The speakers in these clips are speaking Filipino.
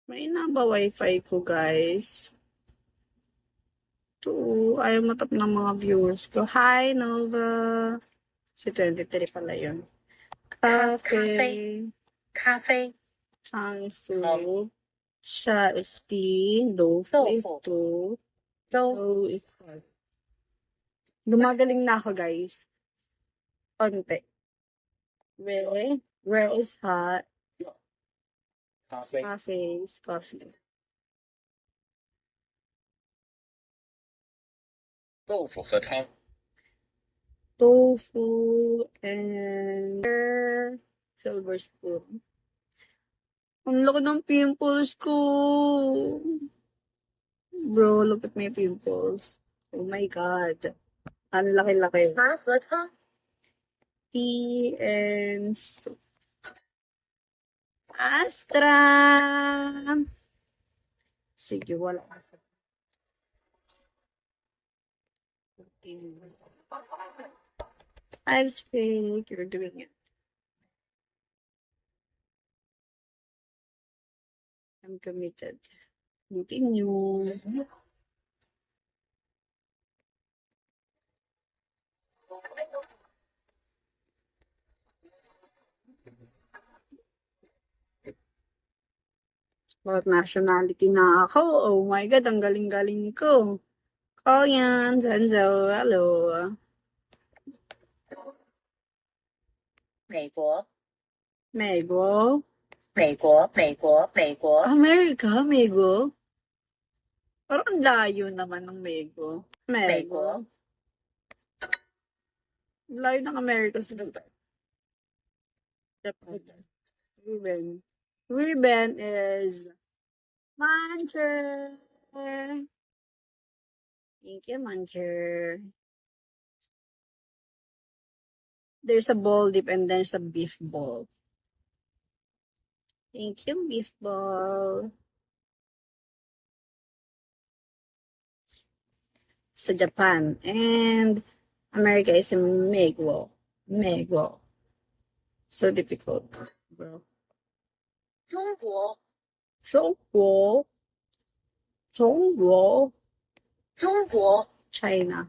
May naba wifi ko, guys. Ayaw matap ng mga viewers ko. Hi, Nova. Si 23 pala yun. Cafe. 咖啡， Changsu. Siya is tea. Tofu is two. 粥， So is five. Gumagaling na ako, guys. Konti. Where is hot? 咖啡， Cafe is coffee. 豆腐和汤， Tofu and silver spoon. Ang laki ng pimples ko. Bro, look at my pimples. Oh my God. Ang laki-laki. 茶和汤， Tea and soup. Astra! Sige, wala. I've speak. You're doing it. I'm committed. Continue. What nationality na ako? Oh my God, ang galing-galing ko. Korean, Zanzo, hello. 美国， Mego. 美国，美国，美国， America, Mego. Parang ang layo naman ng Mego. Mego. Layo ng America sa lugar. Japan. Ruben is Mancher. Thank you, Mancher. There's a ball dip and there's a beef ball. Thank you, beef ball. Sa Japan. And America is a Mego. Mego. So difficult, bro. 中国，中国。中国。中国， China.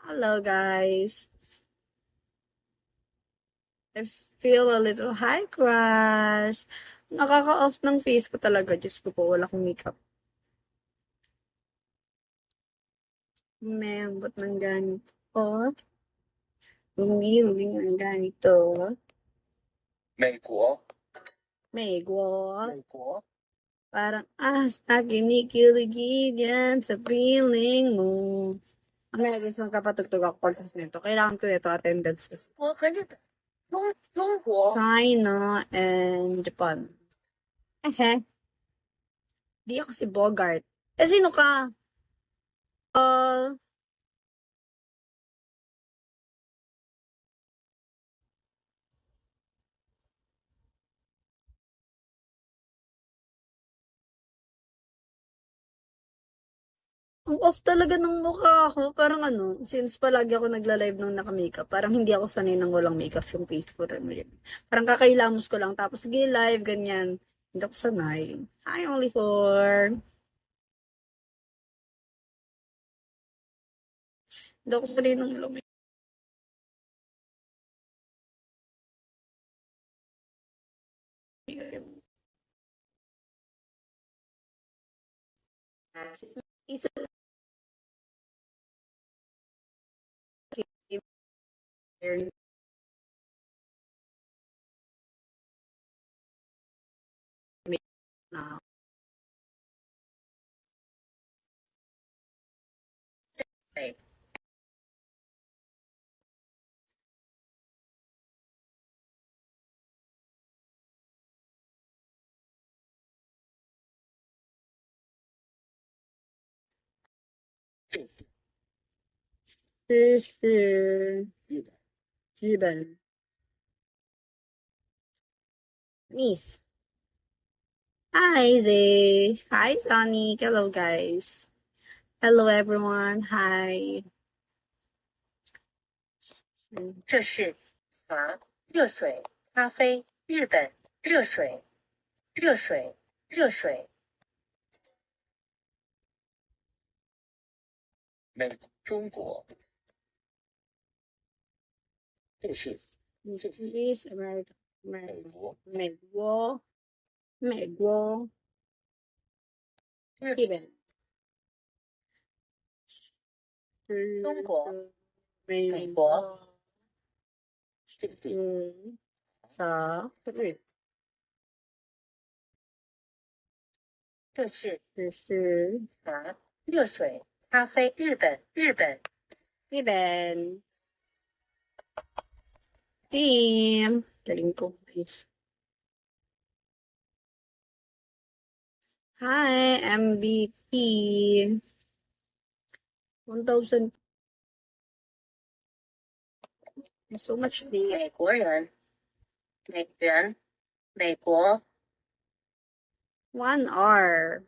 Hello, guys. I feel a little high crush. Nakaka-off ng face ko talaga. Diyos ko po, wala akong makeup. Ba't ng ganito? Lumi ng ganito. 美国， Mego. 美国， Parang na kinikiligid yan sa feeling mo. Ang nagigis ng kapatugtog ako podcast nito. Kailangan ko nito attendance kasi. 我和日本，中国， China and Japan. Di ako si Bogart. Sino ka? Ang off talaga ng mukha ko. Parang since palagi ako nagla-live nung naka-makeup, parang hindi ako sanay ng walang makeup yung face ko rin. Parang kakailamos ko lang. Tapos, sige, live, ganyan. Hindi ako sanay. Hi, only for... Hindi ako sanay ng walang makeup. Isa now. Babe.日本 Nice. Hi, Zay. Hi, Sonic. Hello, guys. Hello, everyone. Hi. 这是茶、热水、咖啡、日本热水热水热水中国。这个是 Japanese, America, 美 America, 国。美国，美国，日本，中国，美美国，这个是日，这是这是茶热水咖啡日本日本日本。Damn. Galing ko, please. Hi, MVP. 1,000. So much D. 美国人美元美国 1 R.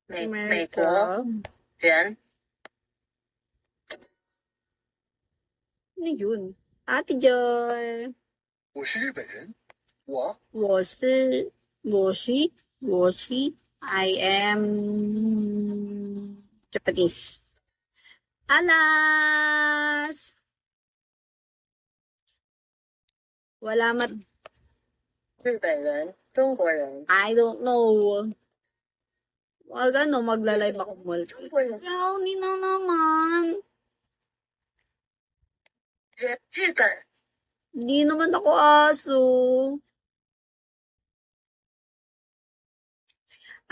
美国 America. 元 Ano yun? Ate Joy. 我是日本人，我我是 I am Japanese. Alas! Wala mat. 日本人中国人 I don't know. Wag ano, magla-live ako multi. 中国人 Brownie na naman. 日本 Hindi naman ako aso.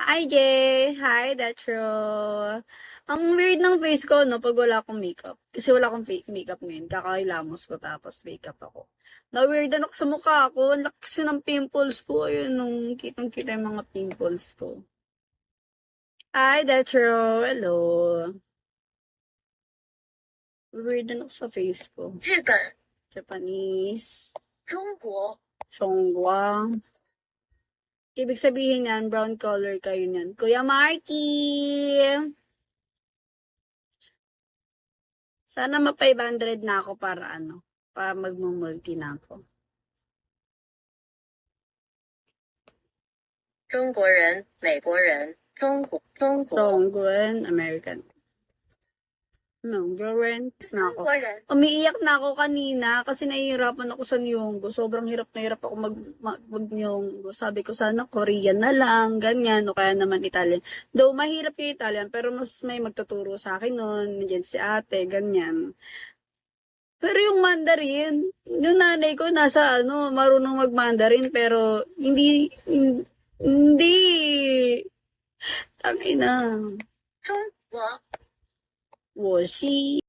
Hi, Jay. Hi, Detro. Ang weird ng face ko, no, pag wala akong makeup. Kasi wala akong makeup ngayon. Kakahilamos ko tapos makeup ako. Na-weird ako sa mukha ko. Ang laki kasi ng pimples ko. Ayun, nung kitang-kita yung mga pimples ko. Hi, Detro. Hello. Weird ako sa face ko. 日本 Japanese. 中国 Songwa. Ibig sabihin yan, brown color kayo niyan. Kuya Marky! Sana ma-500 na ako para ano, para magmumulti na ako. 中国人美国人中国 Songwen, American. No, girlfriend na 中 ako. 国人 Umiiyak na ako kanina kasi nahihirapan ako sa Nyonggo. Sobrang hirap na hirap ako mag-Nyonggo. Sabi ko sana Korean na lang, ganyan, o kaya naman Italian. Though mahirap yung Italian, pero mas may magtuturo sa akin nun. Nandiyan si ate, ganyan. Pero yung Mandarin, yung nanay ko nasa marunong mag-Mandarin, pero hindi. Tangina. 中国 Washi.